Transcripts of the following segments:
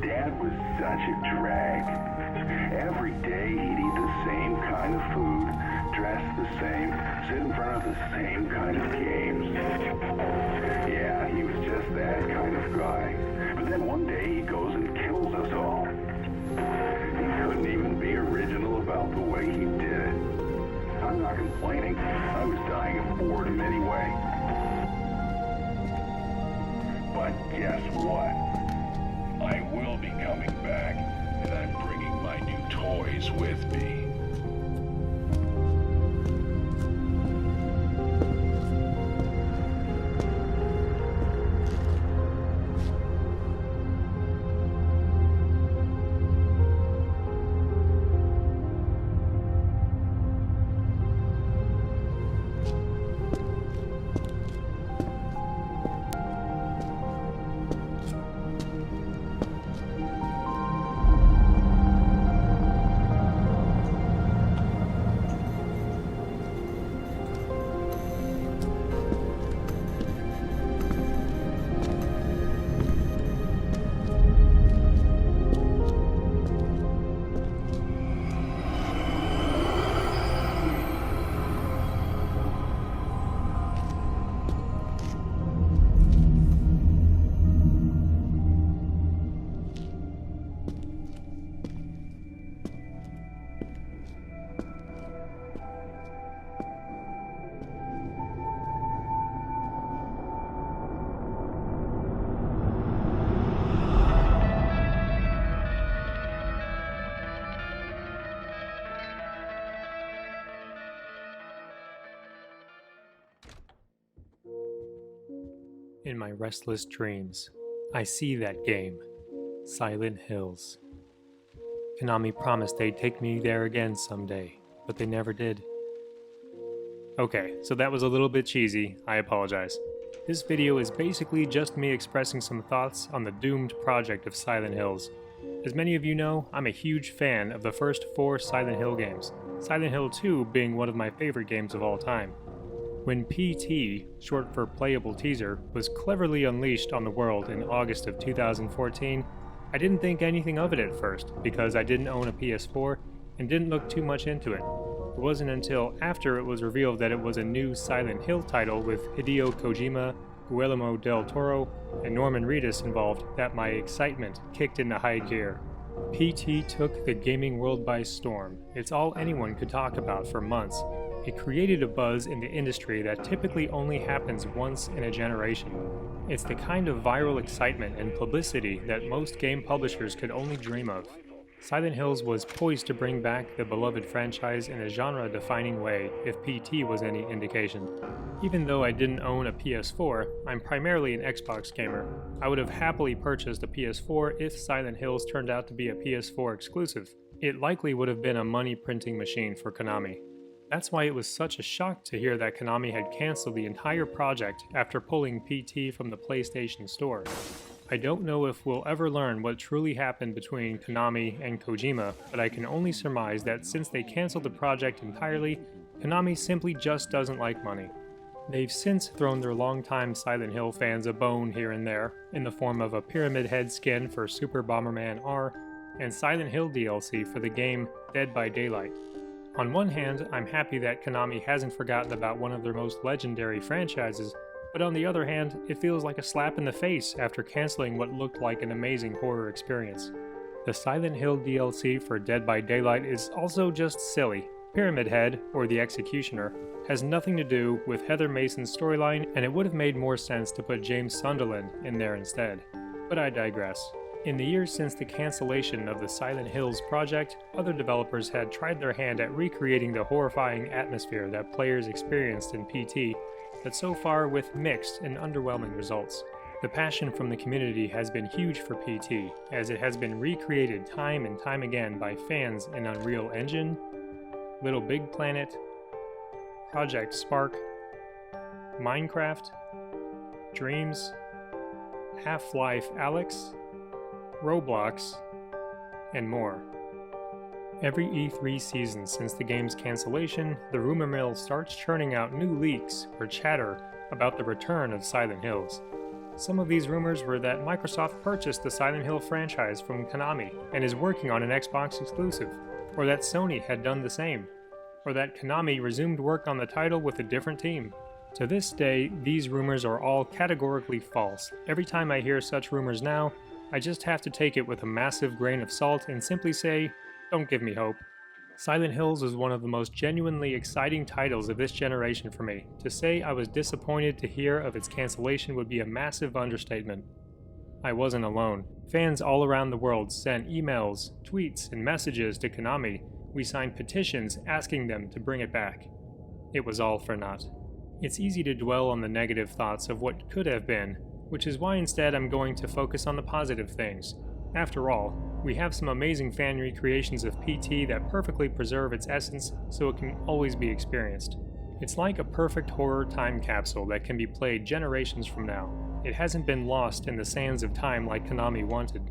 Dad was such a drag. Every day he'd eat the same kind of food, dress the same, sit in front of the same kind of games. Yeah, he was just that kind of guy. But then one day he goes and kills us all. He couldn't even be original about the way he did it. I'm not complaining. I was dying of boredom anyway. But guess what? I will be coming back, and I'm bringing my new toys with me. In my restless dreams, I see that game, Silent Hills. Konami promised they'd take me there again someday, but they never did. Okay, so that was a little bit cheesy, I apologize. This video is basically just me expressing some thoughts on the doomed project of Silent Hills. As many of you know, I'm a huge fan of the first 4 Silent Hill games, Silent Hill 2 being one of my favorite games of all time. When PT, short for Playable Teaser, was cleverly unleashed on the world in August of 2014, I didn't think anything of it at first because I didn't own a PS4 and didn't look too much into it. It wasn't until after it was revealed that it was a new Silent Hill title with Hideo Kojima, Guillermo del Toro, and Norman Reedus involved that my excitement kicked into high gear. PT took the gaming world by storm. It's all anyone could talk about for months. It created a buzz in the industry that typically only happens once in a generation. It's the kind of viral excitement and publicity that most game publishers could only dream of. Silent Hills was poised to bring back the beloved franchise in a genre-defining way if PT was any indication. Even though I didn't own a PS4, I'm primarily an Xbox gamer. I would have happily purchased a PS4 if Silent Hills turned out to be a PS4 exclusive. It likely would have been a money-printing machine for Konami. That's why it was such a shock to hear that Konami had canceled the entire project after pulling PT from the PlayStation Store. I don't know if we'll ever learn what truly happened between Konami and Kojima, but I can only surmise that since they canceled the project entirely, Konami simply just doesn't like money. They've since thrown their longtime Silent Hill fans a bone here and there, in the form of a Pyramid Head skin for Super Bomberman R, and Silent Hill DLC for the game Dead by Daylight. On one hand, I'm happy that Konami hasn't forgotten about one of their most legendary franchises, but on the other hand, it feels like a slap in the face after canceling what looked like an amazing horror experience. The Silent Hill DLC for Dead by Daylight is also just silly. Pyramid Head, or the Executioner, has nothing to do with Heather Mason's storyline, and it would have made more sense to put James Sunderland in there instead. But I digress. In the years since the cancellation of the Silent Hills project, other developers had tried their hand at recreating the horrifying atmosphere that players experienced in PT, but so far with mixed and underwhelming results. The passion from the community has been huge for PT, as it has been recreated time and time again by fans in Unreal Engine, Little Big Planet, Project Spark, Minecraft, Dreams, Half-Life Alyx, Roblox, and more. Every E3 season since the game's cancellation, the rumor mill starts churning out new leaks or chatter about the return of Silent Hills. Some of these rumors were that Microsoft purchased the Silent Hill franchise from Konami and is working on an Xbox exclusive, or that Sony had done the same, or that Konami resumed work on the title with a different team. To this day, these rumors are all categorically false. Every time I hear such rumors now, I just have to take it with a massive grain of salt and simply say, don't give me hope. Silent Hills was one of the most genuinely exciting titles of this generation for me. To say I was disappointed to hear of its cancellation would be a massive understatement. I wasn't alone. Fans all around the world sent emails, tweets, and messages to Konami. We signed petitions asking them to bring it back. It was all for naught. It's easy to dwell on the negative thoughts of what could have been, which is why instead I'm going to focus on the positive things. After all, we have some amazing fan recreations of PT that perfectly preserve its essence so it can always be experienced. It's like a perfect horror time capsule that can be played generations from now. It hasn't been lost in the sands of time like Konami wanted,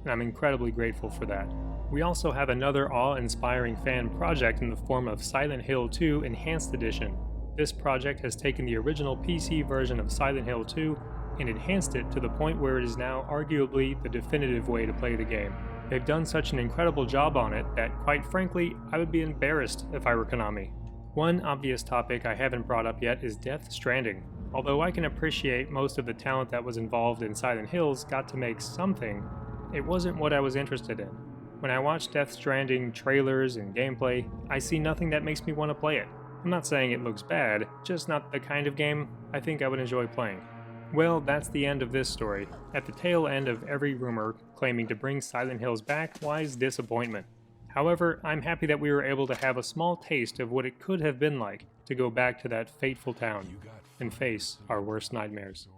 and I'm incredibly grateful for that. We also have another awe-inspiring fan project in the form of Silent Hill 2 Enhanced Edition. This project has taken the original PC version of Silent Hill 2 and enhanced it to the point where it is now arguably the definitive way to play the game. They've done such an incredible job on it that, quite frankly, I would be embarrassed if I were Konami. One obvious topic I haven't brought up yet is Death Stranding. Although I can appreciate most of the talent that was involved in Silent Hills got to make something, it wasn't what I was interested in. When I watch Death Stranding trailers and gameplay, I see nothing that makes me want to play it. I'm not saying it looks bad, just not the kind of game I think I would enjoy playing. Well, that's the end of this story. At the tail end of every rumor claiming to bring Silent Hills back lies disappointment. However, I'm happy that we were able to have a small taste of what it could have been like to go back to that fateful town and face our worst nightmares.